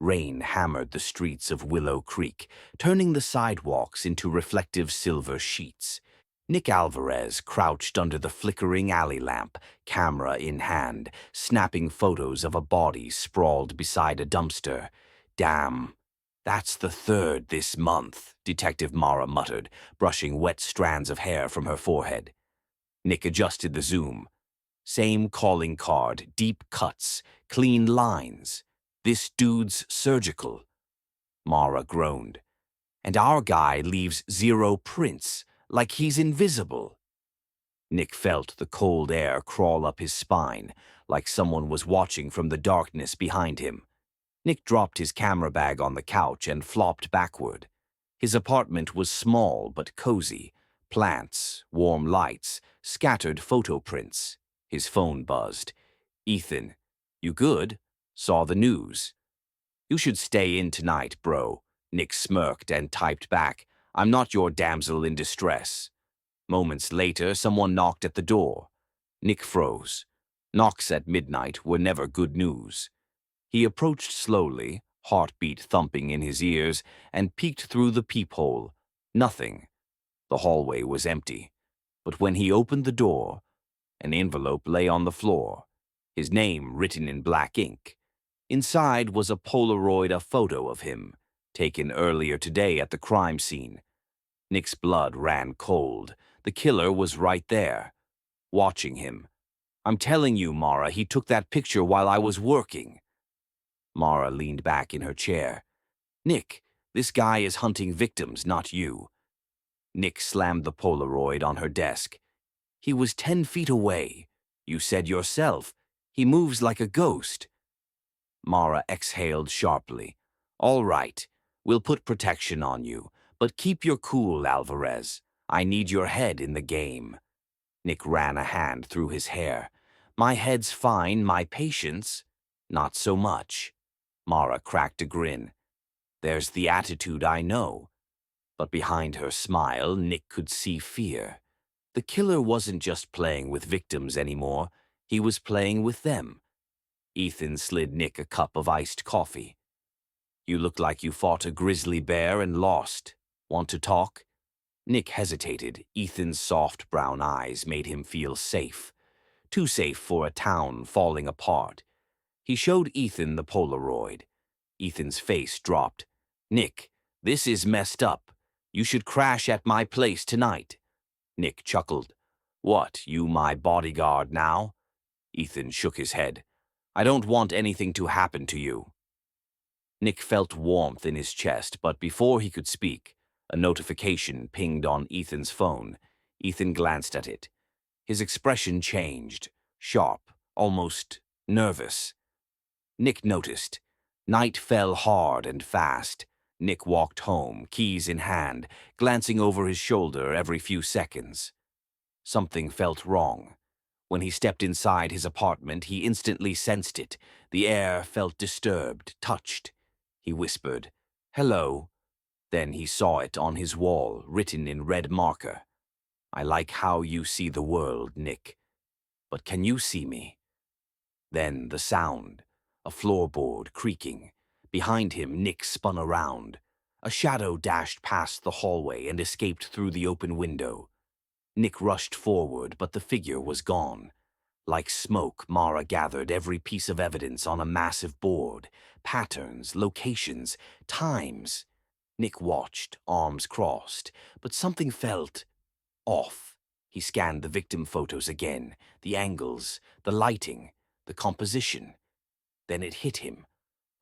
Rain hammered the streets of Willow Creek, turning the sidewalks into reflective silver sheets. Nick Alvarez crouched under the flickering alley lamp, camera in hand, snapping photos of a body sprawled beside a dumpster. Damn, that's the third this month, Detective Mara muttered, brushing wet strands of hair from her forehead. Nick adjusted the zoom. Same calling card, deep cuts, clean lines. This dude's surgical. Mara groaned. And our guy leaves 0 prints, like he's invisible. Nick felt the cold air crawl up his spine, like someone was watching from the darkness behind him. Nick dropped his camera bag on the couch and flopped backward. His apartment was small but cozy. Plants, warm lights, scattered photo prints. His phone buzzed. "Ethan, you good? Saw the news." "You should stay in tonight, bro." Nick smirked and typed back, "I'm not your damsel in distress." Moments later, someone knocked at the door. Nick froze. Knocks at midnight were never good news. He approached slowly, heartbeat thumping in his ears, and peeked through the peephole. Nothing. The hallway was empty. But when he opened the door, an envelope lay on the floor, his name written in black ink. Inside was a Polaroid, a photo of him, taken earlier today at the crime scene. Nick's blood ran cold. The killer was right there, watching him. "I'm telling you, Mara, he took that picture while I was working." Mara leaned back in her chair. "Nick, this guy is hunting victims, not you." Nick slammed the Polaroid on her desk. "He was 10 feet away. You said yourself. He moves like a ghost." Mara exhaled sharply. "All right, we'll put protection on you, but keep your cool, Alvarez. I need your head in the game." Nick ran a hand through his hair. "My head's fine, my patience, not so much." Mara cracked a grin. "There's the attitude I know." But behind her smile, Nick could see fear. The killer wasn't just playing with victims anymore, he was playing with them. Ethan slid Nick a cup of iced coffee. "You look like you fought a grizzly bear and lost. Want to talk?" Nick hesitated. Ethan's soft brown eyes made him feel safe. Too safe for a town falling apart. He showed Ethan the Polaroid. Ethan's face dropped. "Nick, this is messed up. You should crash at my place tonight." Nick chuckled. "What, you my bodyguard now?" Ethan shook his head. "I don't want anything to happen to you." Nick felt warmth in his chest, but before he could speak, a notification pinged on Ethan's phone. Ethan glanced at it. His expression changed, sharp, almost nervous. Nick noticed. Night fell hard and fast. Nick walked home, keys in hand, glancing over his shoulder every few seconds. Something felt wrong. When he stepped inside his apartment, he instantly sensed it. The air felt disturbed, touched. He whispered, "Hello." Then he saw it on his wall, written in red marker. "I like how you see the world, Nick. But can you see me?" Then the sound, a floorboard creaking. Behind him, Nick spun around. A shadow dashed past the hallway and escaped through the open window. Nick rushed forward, but the figure was gone. Like smoke, Mara gathered every piece of evidence on a massive board. Patterns, locations, times. Nick watched, arms crossed, but something felt off. He scanned the victim photos again, the angles, the lighting, the composition. Then it hit him.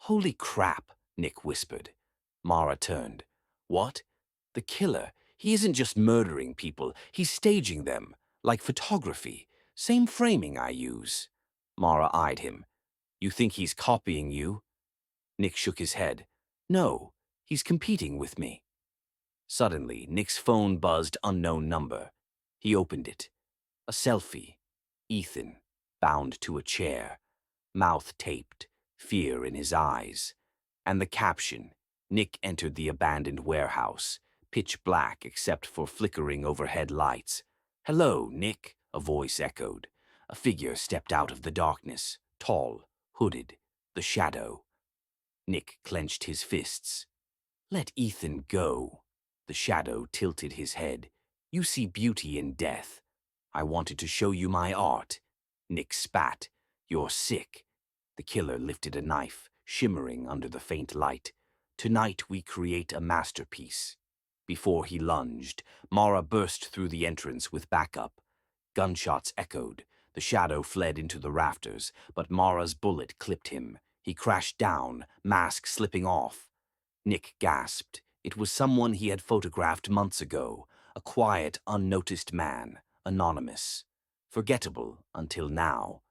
"Holy crap," Nick whispered. Mara turned. "What? The killer. He isn't just murdering people, he's staging them, like photography. Same framing I use." Mara eyed him. "You think he's copying you?" Nick shook his head. "No, he's competing with me." Suddenly, Nick's phone buzzed unknown number. He opened it. A selfie. Ethan, bound to a chair, mouth taped, fear in his eyes. And the caption, "Nick entered the abandoned warehouse, pitch black except for flickering overhead lights." "Hello, Nick," a voice echoed. A figure stepped out of the darkness, tall, hooded, the shadow. Nick clenched his fists. Let Ethan go. The shadow tilted his head. You see beauty in death. I wanted to show you my art. Nick spat. You're sick. The killer lifted a knife, shimmering under the faint light. Tonight we create a masterpiece. Before he lunged, Mara burst through the entrance with backup. Gunshots echoed. The shadow fled into the rafters, but Mara's bullet clipped him. He crashed down, mask slipping off. Nick gasped. It was someone he had photographed months ago, a quiet, unnoticed man, anonymous. Forgettable until now.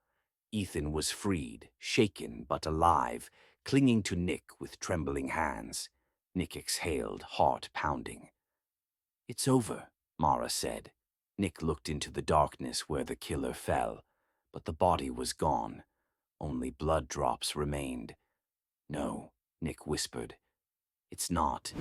Ethan was freed, shaken but alive, clinging to Nick with trembling hands. Nick exhaled, heart pounding. It's over, Mara said. Nick looked into the darkness where the killer fell, but the body was gone. Only blood drops remained. No, Nick whispered. It's not.